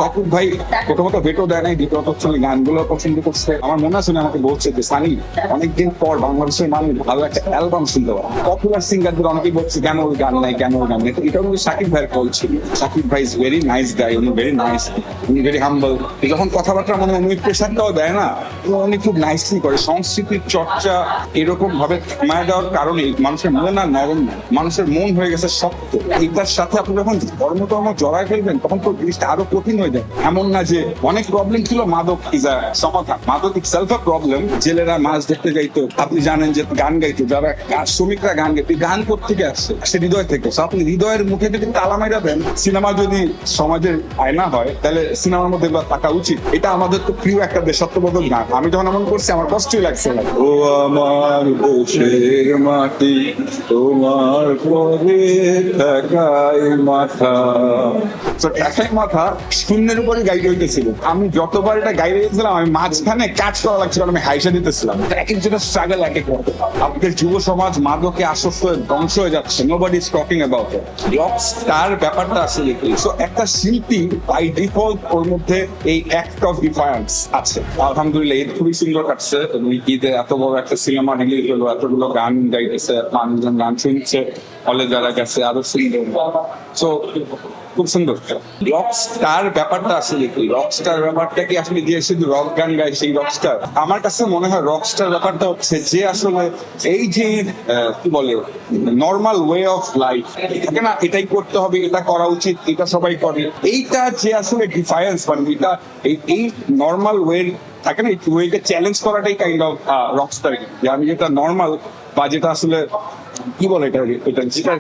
কাকুর ভাই প্রথমত ভেটো দেয় নাই, দ্বিতীয়ত হচ্ছে গানগুলো পছন্দ করছে। আমার মনে আছে আমাকে বলছে যে সানি অনেকদিন পর বাংলাদেশের মানুষ ভালো একটা অ্যালবাম শুনতে পারে। পপুলার সিঙ্গারদের অনেকেই বলছে কেন ওর গান নাই, কেন ওর গান নেই। এটা কিন্তু শাকিব ভাইয়ের কল ছিল। শাকিব ভাই ইজ ভেরি নাইস গাই, উনি ভেরি নাইস, উনি ভেরি হাম্বল। যখন কথাবার্তা মনে উনি প্রেশারটাও দেয় না, উনি খুব নাইসলি করে। সংস্কৃতির চর্চা এরকম ভাবে মায়া দেওয়ার কারণে মানুষের মন আর নরম না, মানুষের মন হয়ে গেছে শক্ত। এটার সাথে আপনি যখন ধর্ম জড়ায় ফেলবেন তখন তো জিনিসটা আরো কঠিন হয়ে যায়। এমন না যে অনেক প্রবলেম ছিল, মাদক ইজ আ সমাধান। মাদক ইটসেলফ আ প্রবলেম। জেলেরা মাছ দেখতে যাইতো, আপনি জানেন যে গান গাইতো, যারা শ্রমিকরা গান গাইতো, গান কোত্থেকে আসছে? সে হৃদয় থেকে। আপনি হৃদয়ের মুখে যদি তালা মাইরা দেন, সিনেমা যদি সমাজের আয়না হয় তাহলে সিনেমার মধ্যে থাকা উচিত। এটা আমাদের তো প্রিয় একটা দেশাত্মবোধক গান। আমি যখন এমন করছি আমার কষ্টই লাগছে না। ও আমার দেশের মাটি, তোমার পরে থাকাই মাথা। ঢাকায় মাথা শূন্যের উপরে গাইতে হইতেছিল। আমি যতবার এটা গাইতে গেছিলাম আমি মাঝখানে কাজ করা লাগছিল, আমি হাইসা দিতেছিলাম। এক একজনের স্ট্রাগল এক এক রকম। আমাদের যুব সমাজ মাদকে আসক্ত হয়ে ধ্বংস হয়ে যাচ্ছে। Nobody is talking about it. Rockstar ব্যাপারটা আসলে কি? সো একটা শিল্পী বাই ডিফল্ট ওর মধ্যে এই অ্যাক্ট অফ ডিফারেন্স আছে। আলহামদুলিল্লাহ ঈদ খুবই সুন্দর কাটছে। ঈদে এত বড় একটা সিনেমা রিলিজ হলো, এতগুলো গান গাইতেছে, মানুষজন গান শুনছে, হলে যারা গেছে আরো সুন্দর। সো খুব সুন্দর। রকস্টার ব্যাপারটা আসলে কি? রকস্টার ব্যাপারটা কি আসলে যে শুধু রক গান গায় সেই রকস্টার? আমার কাছে মনে হয় রকস্টার ব্যাপারটা হচ্ছে যে আসলে এই যে কি বলে নর্মাল ওয়ে অফ লাইফ থাকে না, এটাই করতে হবে, এটা করা উচিত, এটা সবাই করে, এইটা যে আসলে ডিফারেন্স, মানে এটা এই নর্মাল ওয়ে থাকে না, এই ওয়েকে চ্যালেঞ্জ করাটাই কাইন্ড অফ রকস্টার। যে আমি যেটা নর্মাল বা যেটা আসলে কি বলে এটা যেটা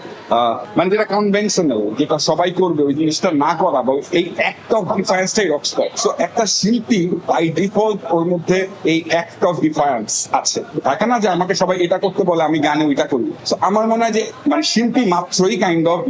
মানে যেটা কনভেনশনাল, যেটা সবাই করবে, ওই জিনিসটা না করা বা এই অ্যাক্ট অফ ডিফারেন্সটাই রকস্টার। সো একটা শিল্পী বাই ডিফল্ট ওর মধ্যে এই অ্যাক্ট অফ ডিফারেন্স আছে। থাকে না যে আমাকে সবাই এটা করতে বলে আমি গানে ওইটা করি। সো আমার মনে হয় যে মানে শিল্পী মাত্রই কাইন্ড অফ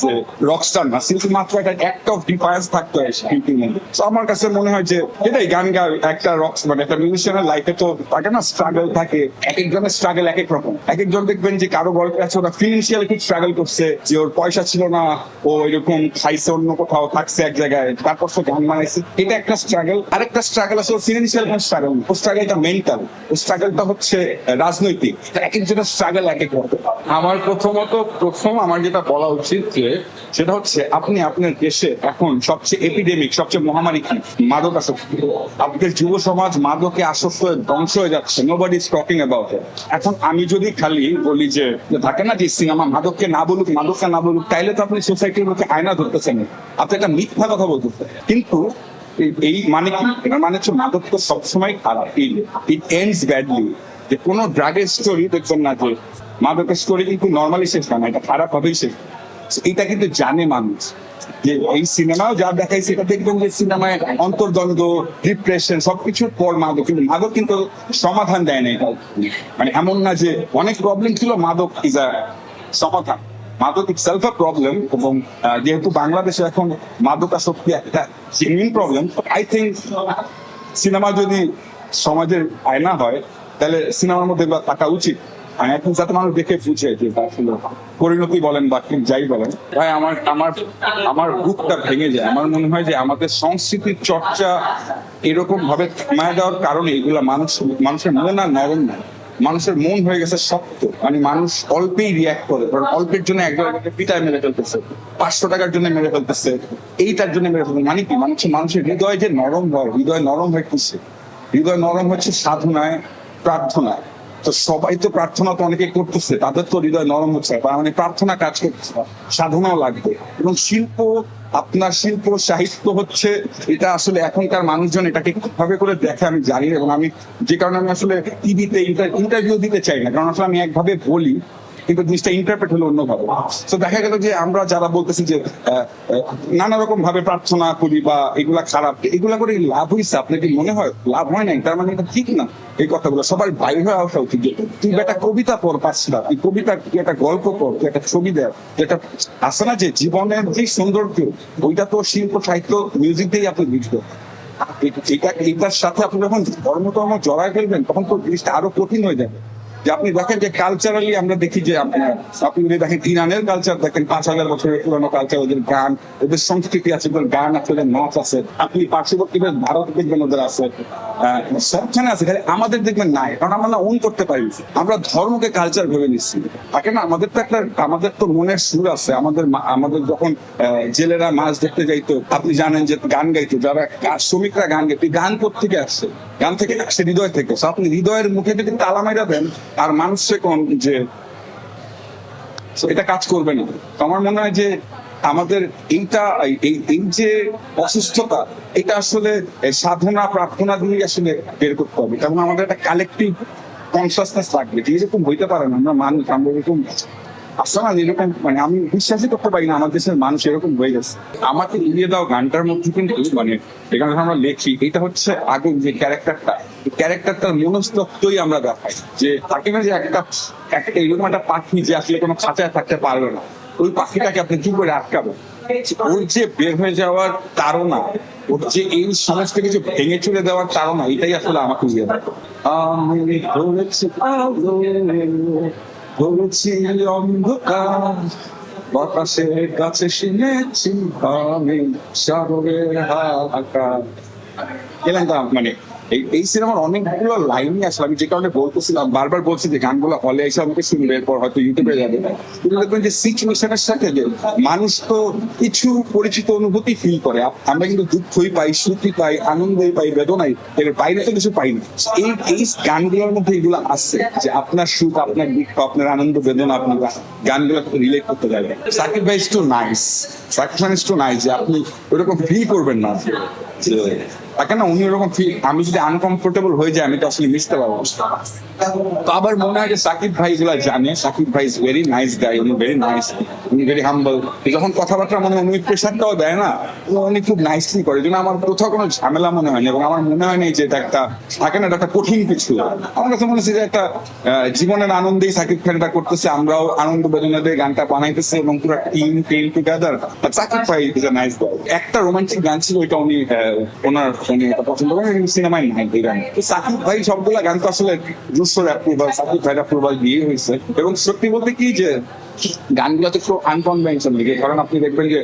যে রকস্টার না, শিল্পী মাত্র একটা অ্যাক্ট অফ ডিফারেন্স থাকতে হয় শিল্পীর মধ্যে। সো আমার কাছে মনে হয় যে এটাই গান গায় একটা রকস, মানে একটা মিউজিশিয়ানের লাইফে তো থাকে না স্ট্রাগল থাকে, এক একজনের স্ট্রাগল এক এক রকম। এক একজন দেখবেন যে কারো গল্পে আছে ওরা ফিনান্সিয়ালি খুব স্ট্রাগল করছে, যে ওর পয়সা ছিল না, ও এরকম খাইছে, অন্য কোথাও থাকছে এক জায়গায়, তারপর সে গান বানাইছে, এটা একটা স্ট্রাগল। আরেকটা স্ট্রাগল আছে ওর ফিনান্সিয়াল কোনো স্ট্রাগল, ও স্ট্রাগলটা মেন্টাল, ও স্ট্রাগলটা হচ্ছে রাজনৈতিক। এক একজনের স্ট্রাগল এক এক রকম। আমার প্রথম আমার যেটা বলা উচিত যে সেটা হচ্ছে আপনি আপনার দেশে এখন সবচেয়ে এপিডেমিক, সবচেয়ে মহামারী কি? মাদক আসক্তি। আপনাদের যুব সমাজ মাদকে আসক্ত হয়ে ধ্বংস হয়ে যাচ্ছে। Nobody is talking about it. এখন আমি যদি খালি বলি যে থাকে না যে সিনেমা মাদককে না বলুক, তাইলে তো আপনি সোসাইটির মধ্যে আয়না ধরতেছেন, আপনি একটা মিথ্যা কথা বলতেছেন। কিন্তু এই মানে কি? মানে হচ্ছে মাদক তো সবসময় খারাপ, ইট এন্ডস ব্যাডলি। যে কোনো ড্রাগের স্টোরি দেখবেন না যে মাদকের স্টোরি কিন্তু নর্মালি শেষ হয় না, এটা খারাপ হবেই শেষ। এটা কিন্তু জানে মানুষ। যে এই সিনেমাও যা দেখাইছে এটা দেখবেন যে সিনেমায় অন্তর্দ্বন্দ্ব, ডিপ্রেশন সবকিছুর পর মাদক, কিন্তু মাদক কিন্তু সমাধান দেয় না। এটা মানে এমন না যে অনেক প্রবলেম ছিল, মাদক ইজ আ সমাধান। মাদক ইটসেলফ আ প্রবলেম। এবং যেহেতু বাংলাদেশে এখন মাদক আসক্তি একটা genuine problem, I think cinema যদি সমাজের আয়না হয় তাহলে সিনেমার মধ্যে থাকা উচিত। এখন যাতে মানুষ দেখে বুঝে যে আসলে পরিণতি বলেন বা যাই বলেন, ভাই আমার বুকটা ভেঙে যায়। আমার মনে হয় যে আমাদের সংস্কৃতির চর্চা এরকম ভাবে মায়া দেওয়ার কারণে এগুলা মানুষের মন আর নরম না, মানুষের মন হয়ে গেছে শক্ত। মানে মানুষ অল্পেই রিয়াক্ট করে, কারণ অল্পের জন্য একজনকে পিটায় মেরে ফেলতেছে, 500 টাকার জন্য মেরে ফেলতেছে, এইটার জন্য মেরে ফেলতেছে। মানে কি? মানুষের হৃদয় যে নরম হয়, হৃদয় নরম হয়ে কিসে? হৃদয় নরম হচ্ছে সাধনায়, প্রার্থনায়। তো সবাই তো প্রার্থনা তো অনেকে করতেছে, তাদের তো হৃদয় নরম হচ্ছে, মানে প্রার্থনা কাজ করতেছে, সাধনাও লাগবে। এবং আপনার শিল্প সাহিত্য হচ্ছে এটা আসলে এখনকার মানুষজন এটাকে কিভাবে করে দেখে আমি জানি। এবং আমি যে কারণে আমি আসলে টিভিতে ইন্টারভিউ দিতে চাই না, কারণ আসলে আমি একভাবে বলি কিন্তু জিনিসটা ইন্টারপ্রেট হলো অন্যভাবে। তো দেখা গেল যে আমরা যারা বলতেছি যে নানা রকম ভাবে প্রার্থনা করি বা এগুলা খারাপ, এগুলা করে লাভ হয়েছে আপনার কি মনে হয়? লাভ হয় নাই, তার মানে এটা ঠিক না। এই কথাগুলো সবার বাইরে হয়ে আসা উচিত। তুই একটা কবিতা পড় 5টা, তুই কবিতা, একটা গল্প পড়, তুই একটা ছবি দেয়, যেটা আসে না যে জীবনের যে সৌন্দর্য, ওইটা তো শিল্প সাহিত্য মিউজিক দিয়েই আপনি বুঝবেন। এটার সাথে আপনি যখন ধর্ম জড়ায় ফেলবেন তখন তো জিনিসটা আরো কঠিন হয়ে যাবে। যে আপনি দেখেন যে কালচারালি আমরা দেখি যে আপনি যদি দেখেন ইরানের কালচার দেখেন 5,000 বছরের পুরোনো কালচার, ওদের গান, ওদের সংস্কৃতি আছে, ওদের গান আছে, ওদের নাচ আছে। আপনি পার্শ্ববর্তী ভারত দেখবেন ওদের আছে, সবখানে আছে, খালি আমাদের দেখবেন নাই, কারণ আমরা না ওন করতে পারি। আমরা ধর্মকে কালচার ভেবে নিচ্ছি। থাকে না, আমাদের তো মনের সুর আছে। আমাদের যখন জেলেরা মাছ ধরতে যাইতো, আপনি জানেন যে গান গাইতো, যারা শ্রমিকরা গান গাইতো, গান কোত্থেকে আসছে? গান থেকে আসছে হৃদয় থেকে। আপনি হৃদয়ের মুখে যদি তালা মাইরা দেন আর মানুষে কোন যে এটা কাজ করবে না। তো আমার মনে হয় যে আমাদের এই যে অসুস্থতা, এটা আসলে সাধনা প্রার্থনা দিয়ে আসলে বের করতে হবে, এবং আমাদের একটা কালেকটিভ কনসাসনেস লাগবে যে এরকম হইতে পারে না। আমরা মানুষ, আমরা এরকম আসলে না, এরকম মানে আমি বিশ্বাসই করতে পারি না আমার দেশের মানুষ এরকম হয়ে গেছে। আমাকে উড়িয়ে দাও গানটার মধ্যে কিন্তু মানে এখানে আমরা লেখি, এটা হচ্ছে আগুন যে ক্যারেক্টারটার মনস্তত্ত্বই আমরা দেখাই। যে থাকে না যে একটা এরকম একটা পাখি যে আসলে কোনো খাঁচায় থাকতে পারবে না, ওই পাখিটাকে আপনি কি করে আটকাবেন? ওর যে বের হয়ে যাওয়ার তাড়না, ওর যে এই সমস্ত কিছু ভেঙে চুরে দেওয়ার তাড়না, এটাই আসলে আমাকে উড়িয়ে দেয়। আমি ধরেছি আলো, ধরেছি অন্ধকার, বাতাসের কাছে শুনেছি আমি সাগরের হাহাকার। এলাম মানে এই সিনেমার অনেকগুলো লাইনই আসলে আমি যে কারণে বলতেছিলাম, বারবার বলছি যে গানগুলো হলে এসে আমাকে শুনবে, এরপর হয়তো ইউটিউবে যাবে। কিন্তু দেখবেন যে সিচুয়েশনের সাথে যে মানুষ তো কিছু পরিচিত অনুভূতি ফিল করে। আমরা কিন্তু দুঃখই পাই, সুখই পাই, আনন্দই পাই, বেদনাই, এর বাইরে তো কিছু পাই না। এই গানগুলোর মধ্যে এগুলো আছে যে আপনার সুখ, আপনার দুঃখ, আপনার আনন্দ, বেদনা আপনি গানগুলো রিলেট করতে যাবেন। সাকিব ভাই is too nice, Shakib Khan is too nice যে আপনি ওরকম ফিল করবেন না। তাকে না উনি ওরকম ফিল, আমি যদি আনকমফোর্টেবল হয়ে যায় আমি তো আসলে মিশতে পারবো। তো আবার মনে হয় যে সাকিব ভাই গুলা জানে, সাকিব ভাই ইজ ভেরি নাইস গাই, উনি ভেরি নাইস, উনি ভেরি হাম্বল। যখন কথাবার্তা মনে হয় উনি প্রেশারটাও দেয় না, উনি খুব নাইসলি করে। যেন আমার কোথাও কোনো ঝামেলা মনে হয়নি, এবং আমার মনে হয় না যে এটা একটা থাকে না, এটা একটা কঠিন কিছু। আমার কাছে মনে হচ্ছে যে একটা জীবনের আনন্দেই সাকিব খান এটা করতেছে, আমরাও আনন্দ বেদনা দিয়ে গানটা বানাইতেছি, এবং পুরো টিম টুগেদার। সাকিব ভাই ইজ আ নাইস গাই। একটা রোমান্টিক গান ছিল, ওইটা উনি ওনার পছন্দ করেন, সিনেমায় নাই এই গান। তো সাকিব ভাই সবগুলা গান তো আসলে রুশোর অ্যাপ্রুভাল, সাকিব ভাইয়ের অ্যাপ্রুভাল দিয়ে হয়েছে। এবং সত্যি বলতে কি যে গানগুলো তো একটু আনকনভেনশনাল, কারণ আপনি দেখবেন যে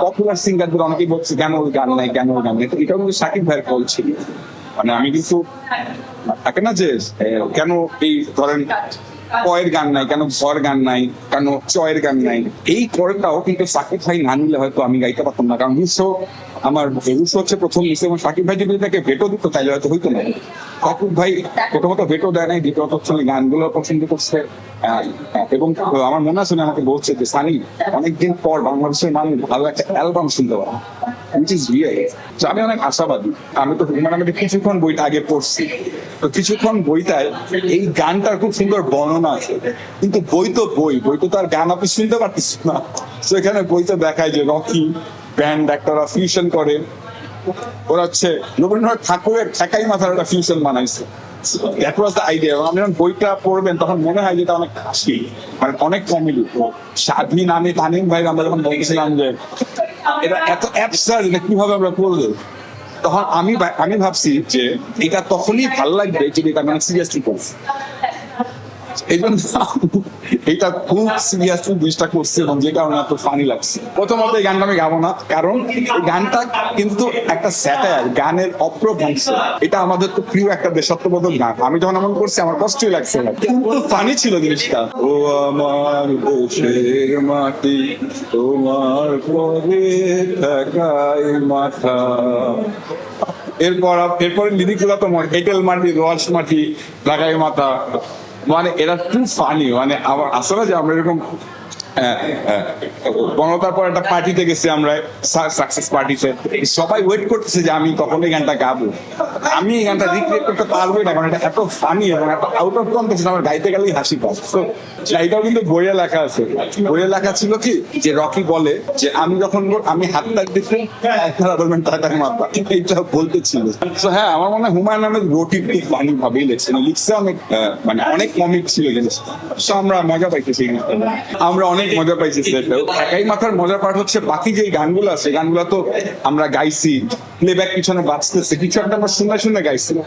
পপুলার সিঙ্গারদের অনেকেই বলছে কেন ওই গান নাই, কেন ওই গান নেই। এটাও কিন্তু সাকিব ভাইয়ের কল ছিল। মানে আমি কিন্তু থাকে না যে কেন এই ধরেন কয়ের গান নাই, কেন ঘর গান নাই, কেন চয়ের গান নাই, এই করেটাও কিন্তু সাকিব ভাই না নিলে হয়তো আমি গাইতে পারতাম না। কারণ রুশো হচ্ছে প্রথম নিচে, এবং সাকিব ভাই যদি তাকে ভেটো দিত তাইলে হয়তো হইতো না। সাকিব ভাই প্রথমত ভেটো দেয় নাই, দ্বিতীয়ত হচ্ছে গানগুলো পছন্দ করছে। এবং আমার মনে আছে আমাকে বলছে যে সানি অনেকদিন পর বাংলাদেশের মানুষ ভালো একটা অ্যালবাম শুনতে পারে, which is real। আমি অনেক আশাবাদী। আমি তো আমি কিছুক্ষণ বইটা আগে পড়ছি, তো কিছুক্ষণ বইটায় এই গানটার খুব সুন্দর বর্ণনা আছে, কিন্তু বই তো তার গান আপনি শুনতে পারতেছি না। সেখানে বইতে দেখায় যে রকি ব্যান্ড একটা ফিউশন করে, ওরা হচ্ছে রবীন্দ্রনাথ ঠাকুরের ঠেকাই মাথার একটা ফিউশন বানাইছে। That was the idea. আপনি যখন বইটা পড়বেন তখন মনে হয় যেটা অনেক হাসি, মানে অনেক কমেডি। স্বাধীন আমি তানিম ভাই আমরা যখন বলছিলাম যে এটা এত অ্যাবসার্ড, এটা কিভাবে আমরা করবো, তখন আমি ভাবছি যে এটা তখনই ভালো লাগবে যদি এটা মানে সিরিয়াসলি করছি। এই জন্য এটা খুব সিরিয়াসলি জিনিসটা করছে, এবং যে কারণে এত ফানি লাগছে। প্রথমত এই গানটা আমি গাবো না, কারণ এই গানটা কিন্তু একটা স্যাটায়ার, গানের অপ্রভ্রংশ। এটা আমাদের তো প্রিয় একটা দেশাত্মবোধক গান। আমি যখন এমন করছি আমার কষ্টই লাগছে, কিন্তু ফানি ছিল জিনিসটা। ও আমার দেশের মাটি, তোমার পরে থাকাই মাথা। এরপরে লিরিকগুলো তো এঁটেল মাটি, রস মাটি, লাগাই মাথা, মানে এরা খুব ফানি। মানে আমার আসলে যে আমরা এরকম গণতার পর একটা পার্টিতে গেছি আমরা, সাকসেস পার্টিতে, সবাই ওয়েট করতেছে যে আমি কখন এই গানটা গাবো। আমি এই গানটা রিক্রিয়েট করতে পারবোই না, কারণ এটা এত ফানি এবং এত আউট অফ কন্টেক্সট, আমার গাইতে গেলেই হাসি পায়। তো এটাও কিন্তু বইয়ে লেখা আছে। বইয়ে লেখা ছিল কি যে রকি বলে যে আমি হাতটা দিতে বলবেন টাটা মারবা, এইটা বলতে ছিল। তো হ্যাঁ, আমার মনে হয় হুমায়ুন আহমেদ রোটি খুব ফানি ভাবেই লিখছে, লিখছে অনেক মানে অনেক কমিক ছিল জিনিসটা। তো আমরা মজা পাইতেছি, আমরা অনেক মজা পাইছি। একাই মাথার মজার পার্ট হচ্ছে বাকি যে গানগুলো আছে, গানগুলো তো আমরা গাইছি, প্লেব্যাক পিছনে বাজতেছে, কিছু একটা আমরা শুনে গাইছিল।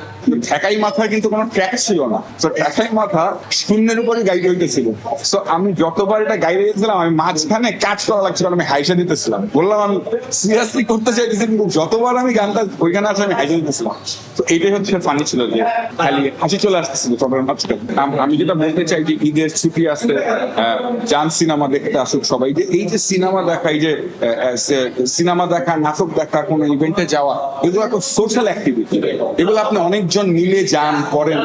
ঢাকাই মাথায় কিন্তু কোনো ট্র্যাক ছিল না, তো ঢাকাই মাথা শূন্যের উপরে গাইতে হইতেছিল। তো আমি যতবার এটা গাইতে গেছিলাম, আমি মাঝখানে কাজ করা লাগছিল, আমি হাইসা দিতেছিলাম, বললাম আমি সিরিয়াসলি করতে চাইতেছি, কিন্তু যতবার আমি গানটা ওইখানে আসলে আমি হাইসা দিতেছিলাম। তো এইটাই হচ্ছে ফানি ছিল, যে খালি হাসি চলে আসতেছিল সবার মাঝখানে। আমি যেটা বলতে চাই যে ঈদের ছুটি আসতে যান সিনেমা দেখতে আসুক সবাই, যে এই যে সিনেমা দেখা, এই যে সিনেমা দেখা, নাটক দেখা, কোনো ইভেন্টে যাওয়া, এগুলো একটা সোশ্যাল অ্যাক্টিভিটি। এগুলো আপনি অনেকজন মিলে যান করেন,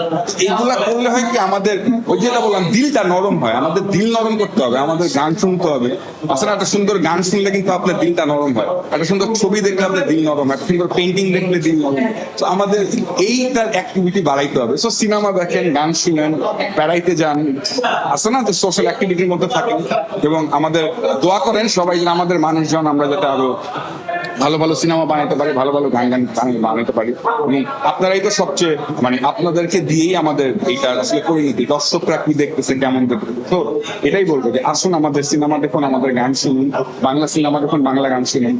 এইগুলা করলে হয় কি আমাদের ওই যেটা বললাম দিলটা নরম হয়। আমাদের দিল নরম করতে হবে, আমাদের গান শুনতে হবে। আসলে একটা সুন্দর গান শুনলে কিন্তু আপনার দিলটা নরম হয়, একটা সুন্দর ছবি দেখলে আপনার দিল নরম হয়, একটা সুন্দর পেন্টিং দেখলে দিল নরম হয়। তো আমাদের এইটার অ্যাক্টিভিটি বাড়াইতে হবে। সো সিনেমা দেখেন, গান শুনেন, বেড়াইতে যান, আছে না, যে সোশ্যাল অ্যাক্টিভিটির মধ্যে থাকেন। এবং আমাদের দোয়া করেন সবাই, যেন আমাদের মানুষজন আমরা যাতে আরো ভালো ভালো সিনেমা বানাতে পারি, ভালো ভালো গান বানাতে পারি। এবং আপনারাই তো সবচেয়ে, মানে আপনাদেরকে দিয়েই আমাদের এইটা আসলে পরিণতি। দর্শকরা কি দেখতেছে, কেমন দেখতেছে, তো এটাই বলবো যে আসুন আমাদের সিনেমা দেখুন, আমাদের গান শুনুন, বাংলা সিনেমা দেখুন, বাংলা গান শুনুন।